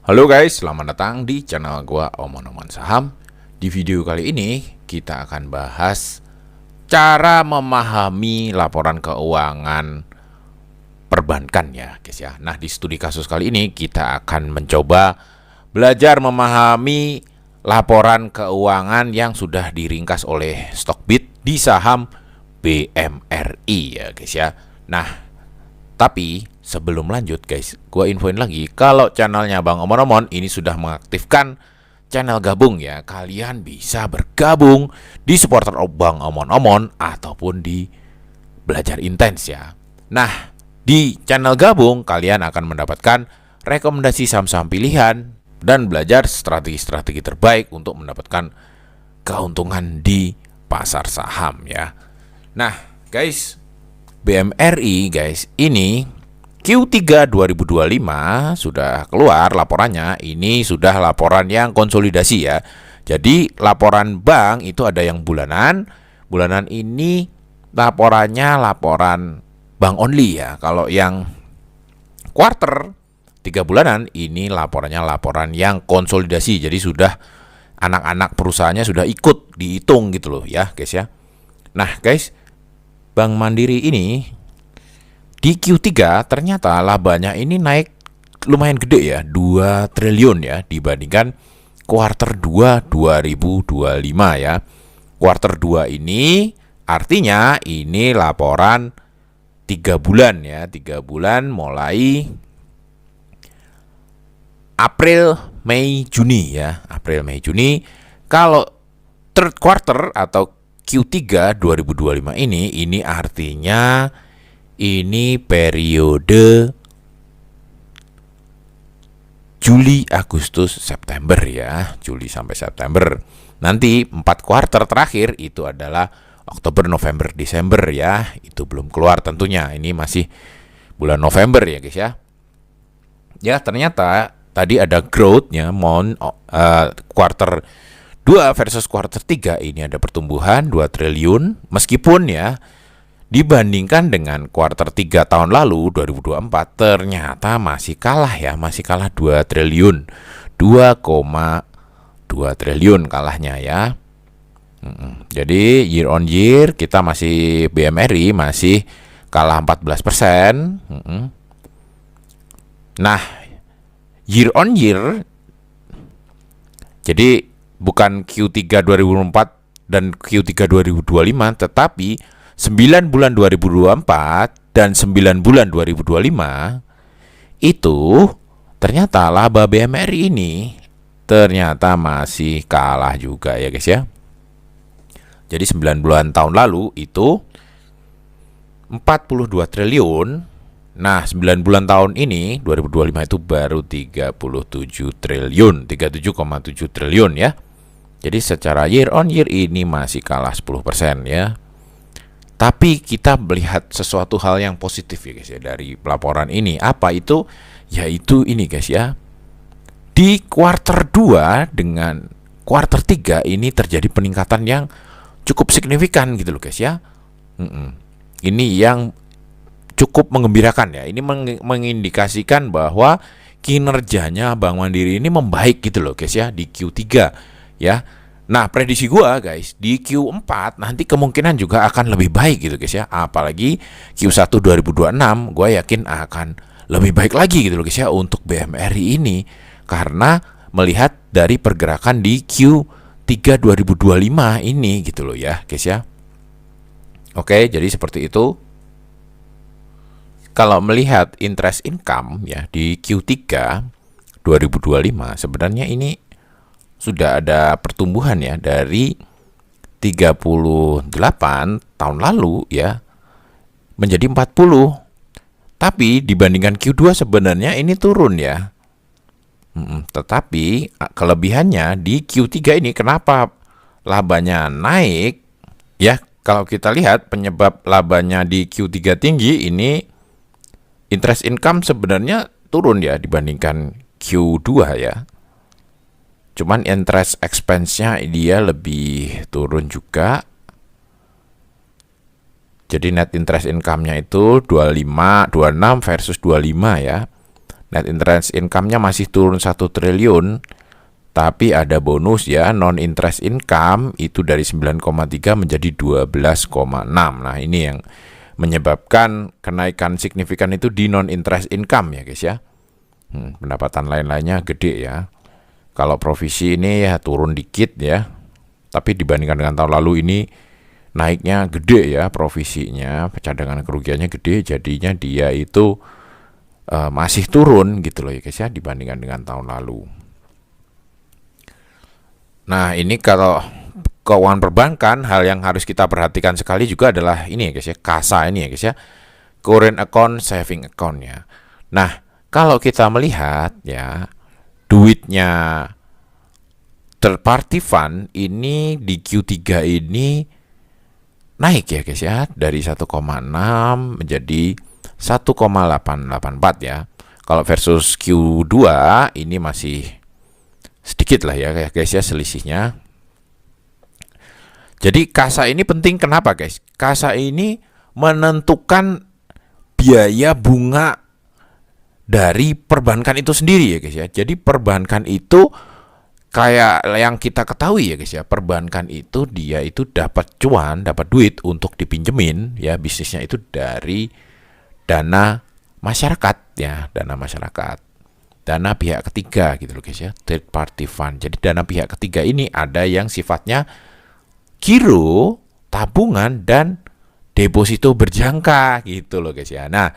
Halo guys, selamat datang di channel gua Omon-Omon Saham. Di video kali ini kita akan bahas cara memahami laporan keuangan perbankan ya guys ya. Nah, di studi kasus kali ini kita akan mencoba belajar memahami laporan keuangan yang sudah diringkas oleh Stockbit di saham BMRI ya guys ya. Nah, tapi sebelum lanjut guys, gue infoin lagi kalau channelnya Bang Omon-Omon ini sudah mengaktifkan channel gabung ya. Kalian bisa bergabung di supporter Bang Omon-Omon ataupun di belajar intens ya. Nah, di channel gabung kalian akan mendapatkan rekomendasi saham-saham pilihan dan belajar strategi-strategi terbaik untuk mendapatkan keuntungan di pasar saham ya. Nah guys, BMRI guys, ini Q3 2025 sudah keluar laporannya. Ini sudah laporan yang konsolidasi ya. Jadi laporan bank itu ada yang bulanan. Bulanan ini laporannya laporan bank only ya. Kalau yang quarter 3 bulanan ini laporannya laporan yang konsolidasi. Jadi sudah anak-anak perusahaannya sudah ikut dihitung gitu loh ya guys ya. Nah guys, Bank Mandiri ini di Q3 ternyata labanya ini naik lumayan gede ya, 2 triliun ya dibandingkan kuarter 2 2025 ya. Kuarter 2 ini artinya ini laporan 3 bulan ya, 3 bulan mulai April, Mei, Juni ya. April, Mei, Juni. Kalau third quarter atau Q3 2025 ini artinya ini periode Juli, Agustus, September ya. Juli sampai September. Nanti 4 quarter terakhir itu adalah Oktober, November, Desember ya. Itu belum keluar tentunya. Ini masih bulan November ya guys ya. Ya ternyata tadi ada growth-nya quarter 2 versus kuarter 3 ini ada pertumbuhan 2 triliun meskipun ya dibandingkan dengan kuarter 3 tahun lalu 2024 ternyata masih kalah ya, masih kalah 2 triliun. 2,2 triliun kalahnya ya. Jadi year on year kita masih BMRI masih kalah 14%. Nah, year on year jadi bukan Q3 2024 dan Q3 2025 tetapi 9 bulan 2024 dan 9 bulan 2025 itu ternyata laba BMRI ini ternyata masih kalah juga ya guys ya. Jadi 9 bulan tahun lalu itu 42 triliun. Nah 9 bulan tahun ini 2025 itu baru 37 triliun, 37,7 triliun ya. Jadi secara year on year ini masih kalah 10% ya. Tapi kita melihat sesuatu hal yang positif ya guys ya dari laporan ini. Apa itu? Yaitu ini guys ya. Di kuarter 2 dengan kuarter 3 ini terjadi peningkatan yang cukup signifikan gitu loh guys ya. Ini yang cukup menggembirakan ya. Ini mengindikasikan bahwa kinerjanya Bank Mandiri ini membaik gitu loh guys ya di Q3 ya. Nah, prediksi gua guys di Q4 nanti kemungkinan juga akan lebih baik gitu guys ya. Apalagi Q1 2026 gua yakin akan lebih baik lagi gitu loh guys ya untuk BMRI ini karena melihat dari pergerakan di Q3 2025 ini gitu loh ya guys ya. Oke, jadi seperti itu. Kalau melihat interest income ya di Q3 2025 sebenarnya ini sudah ada pertumbuhan ya dari 38 tahun lalu ya menjadi 40. Tapi dibandingkan Q2 sebenarnya ini turun ya. Tetapi kelebihannya di Q3 ini kenapa labanya naik? Ya, kalau kita lihat penyebab labanya di Q3 tinggi ini interest income sebenarnya turun ya dibandingkan Q2 ya. Cuman interest expense-nya dia lebih turun juga. Jadi net interest income-nya itu 26 versus 25 ya. Net interest income-nya masih turun 1 triliun, tapi ada bonus ya, non interest income itu dari 9,3 menjadi 12,6. Nah, ini yang menyebabkan kenaikan signifikan itu di non interest income ya guys ya. Pendapatan lain-lainnya gede ya. Kalau provisi ini ya turun dikit ya, tapi dibandingkan dengan tahun lalu ini naiknya gede ya provisinya, cadangan kerugiannya gede, jadinya dia itu masih turun gitu loh ya guys ya dibandingkan dengan tahun lalu. Nah, ini kalau keuangan perbankan, hal yang harus kita perhatikan sekali juga adalah ini ya guys ya, kasa ini ya guys ya, current account, saving account ya. Nah, kalau kita melihat ya, duitnya third party fund ini di Q3 ini naik ya guys ya, dari 1,6 menjadi 1,884 ya. Kalau versus Q2 ini masih sedikit lah ya guys ya selisihnya. Jadi kasa ini penting kenapa guys? Kasa ini menentukan biaya bunga dari perbankan itu sendiri ya guys ya. Jadi perbankan itu kayak yang kita ketahui ya guys ya, perbankan itu dia itu dapat cuan, dapat duit untuk dipinjemin ya, bisnisnya itu dari dana masyarakat ya, dana masyarakat. Dana pihak ketiga gitu loh guys ya, third party fund. Jadi dana pihak ketiga ini ada yang sifatnya giro, tabungan, dan deposito berjangka gitu loh guys ya. Nah,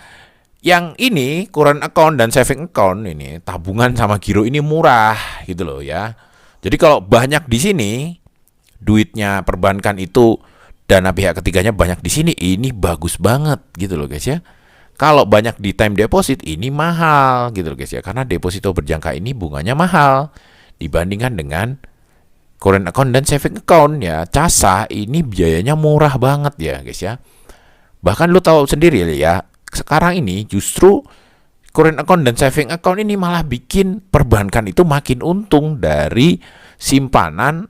yang ini current account dan saving account ini, tabungan sama giro ini murah gitu loh ya. Jadi kalau banyak di sini duitnya perbankan itu, dana pihak ketiganya banyak di sini, ini bagus banget gitu loh guys ya. Kalau banyak di time deposit ini mahal gitu loh guys ya, karena deposito berjangka ini bunganya mahal dibandingkan dengan current account dan saving account ya. CASA ini biayanya murah banget ya guys ya. Bahkan lu tahu sendiri ya, sekarang ini justru current account dan saving account ini malah bikin perbankan itu makin untung dari simpanan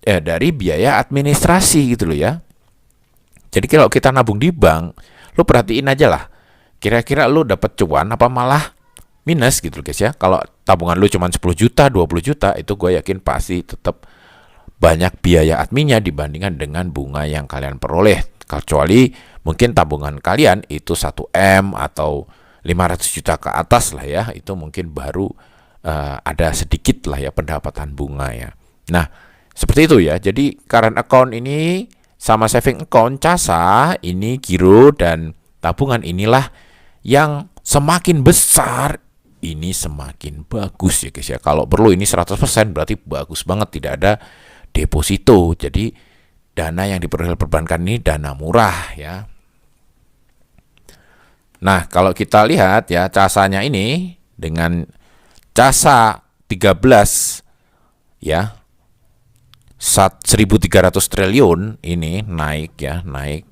dari biaya administrasi gitu loh ya. Jadi kalau kita nabung di bank, lu perhatiin aja lah, kira-kira lu dapat cuan apa malah minus gitu loh guys ya. Kalau tabungan lu cuma 10 juta, 20 juta, itu gue yakin pasti tetap banyak biaya adminnya dibandingkan dengan bunga yang kalian peroleh. Kecuali mungkin tabungan kalian itu 1M atau 500 juta ke atas lah ya, itu mungkin baru ada sedikit lah ya pendapatan bunga ya. Nah, seperti itu ya. Jadi current account ini sama saving account, CASA ini, giro dan tabungan inilah yang semakin besar ini semakin bagus ya guys ya. Kalau perlu ini 100% berarti bagus banget, tidak ada deposito. Jadi dana yang diperoleh perbankan ini dana murah ya. Nah, kalau kita lihat ya CASA-nya ini dengan CASA 13 ya 1.300 triliun ini naik ya, naik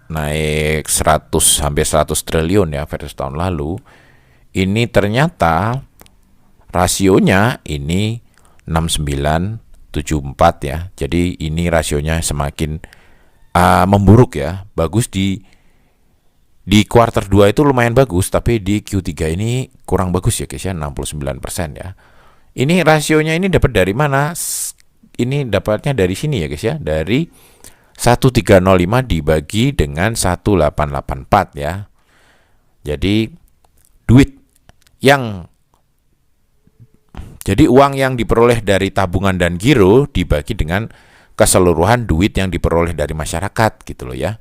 100 hampir 100 triliun ya versus tahun lalu. Ini ternyata rasionya ini 6974 ya. Jadi ini rasionya semakin memburuk ya. Bagus di kuartal 2 itu lumayan bagus, tapi di Q3 ini kurang bagus ya guys ya, 69% ya. Ini rasionya ini dapat dari mana? Ini dapatnya dari sini ya guys ya, dari 1305 dibagi dengan 1884 ya. Jadi uang yang diperoleh dari tabungan dan giro dibagi dengan keseluruhan duit yang diperoleh dari masyarakat gitu loh ya.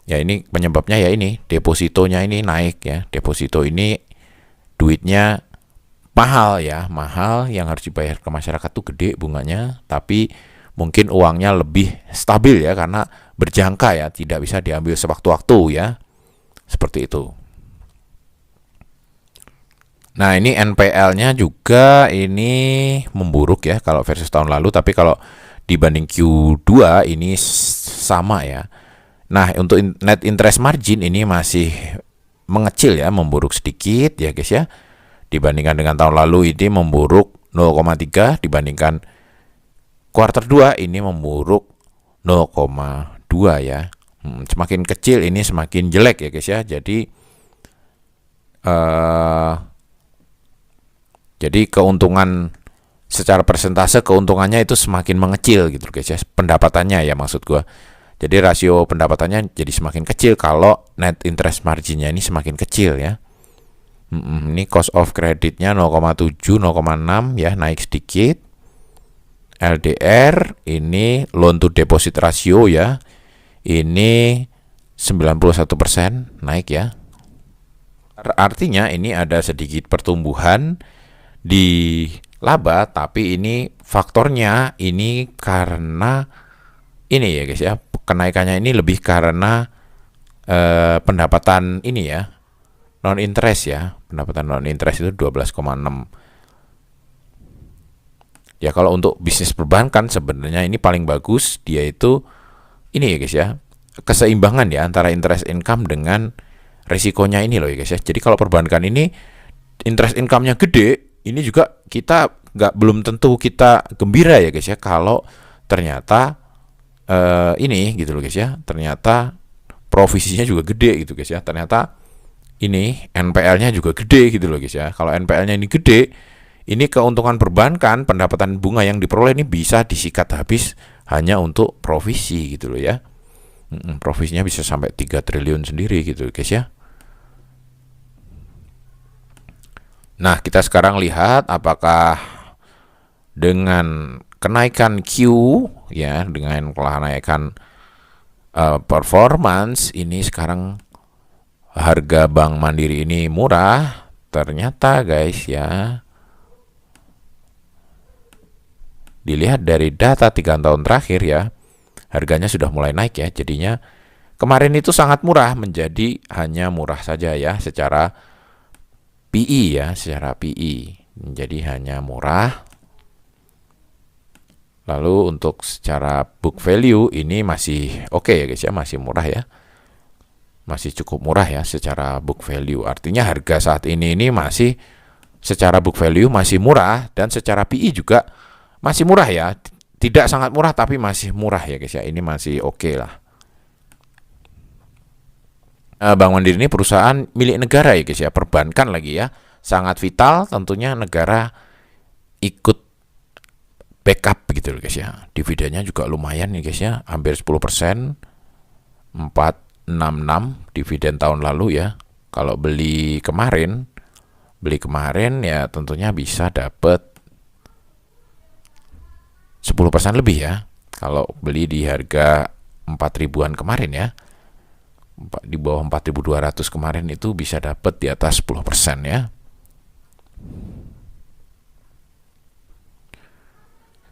Ya ini penyebabnya ya ini depositonya ini naik ya. Deposito ini duitnya mahal ya, mahal, yang harus dibayar ke masyarakat tuh gede bunganya, tapi mungkin uangnya lebih stabil ya karena berjangka ya, tidak bisa diambil sewaktu-waktu ya. Seperti itu. Nah, ini NPL-nya juga ini memburuk ya kalau versus tahun lalu, tapi kalau dibanding Q2 ini sama ya. Nah, untuk net interest margin ini masih mengecil ya, memburuk sedikit ya guys ya. Dibandingkan dengan tahun lalu ini memburuk 0,3, dibandingkan kuartal 2 ini memburuk 0,2 ya. Semakin kecil ini semakin jelek ya guys ya. Jadi jadi keuntungan secara persentase keuntungannya itu semakin mengecil gitu guys ya, pendapatannya ya maksud gua. Jadi rasio pendapatannya jadi semakin kecil kalau net interest marginnya ini semakin kecil ya. Ini cost of creditnya 0,7, 0,6 ya, naik sedikit. LDR ini loan to deposit ratio ya, ini 91%, naik ya. Artinya ini ada sedikit pertumbuhan di laba, tapi ini faktornya ini karena ini ya guys ya, kenaikannya ini lebih karena pendapatan ini ya, non interest ya, pendapatan non interest itu 12,6. Ya kalau untuk bisnis perbankan sebenarnya ini paling bagus dia itu ini ya guys ya, keseimbangan ya antara interest income dengan resikonya ini loh ya guys ya. Jadi kalau perbankan ini interest income-nya gede, ini juga kita belum tentu kita gembira ya guys ya, kalau ternyata ini gitu loh guys ya, ternyata provisinya juga gede gitu guys ya, ternyata ini NPL-nya juga gede gitu loh guys ya. Kalau NPL-nya ini gede, ini keuntungan perbankan, pendapatan bunga yang diperoleh ini bisa disikat habis hanya untuk provisi gitu loh ya. Provisinya bisa sampai 3 triliun sendiri gitu guys ya. Nah, kita sekarang lihat apakah dengan kenaikan Q ya, dengan kenaikan performance ini sekarang harga Bank Mandiri ini murah. Ternyata guys ya, dilihat dari data 3 tahun terakhir ya, harganya sudah mulai naik ya. Jadinya kemarin itu sangat murah menjadi hanya murah saja ya secara PE ya, secara PE menjadi hanya murah. Lalu untuk secara book value ini masih oke ya guys ya, masih murah ya. Masih cukup murah ya secara book value. Artinya harga saat ini masih secara book value masih murah, dan secara PE juga masih murah ya, tidak sangat murah tapi masih murah ya guys ya, ini masih oke lah. Bank Mandiri ini perusahaan milik negara ya guys ya, perbankan lagi ya, sangat vital, tentunya negara ikut backup gitu loh guys ya. Dividennya juga lumayan nih guys ya, hampir 10%, 466 dividen tahun lalu ya. Kalau beli kemarin ya tentunya bisa dapat 10% lebih ya. Kalau beli di harga 4 ribuan kemarin ya, di bawah 4.200 kemarin itu bisa dapat di atas 10% ya.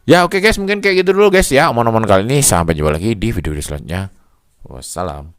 Ya oke guys, mungkin kayak gitu dulu guys ya omong-omong kali ini. Sampai jumpa lagi di video selanjutnya. Wassalam.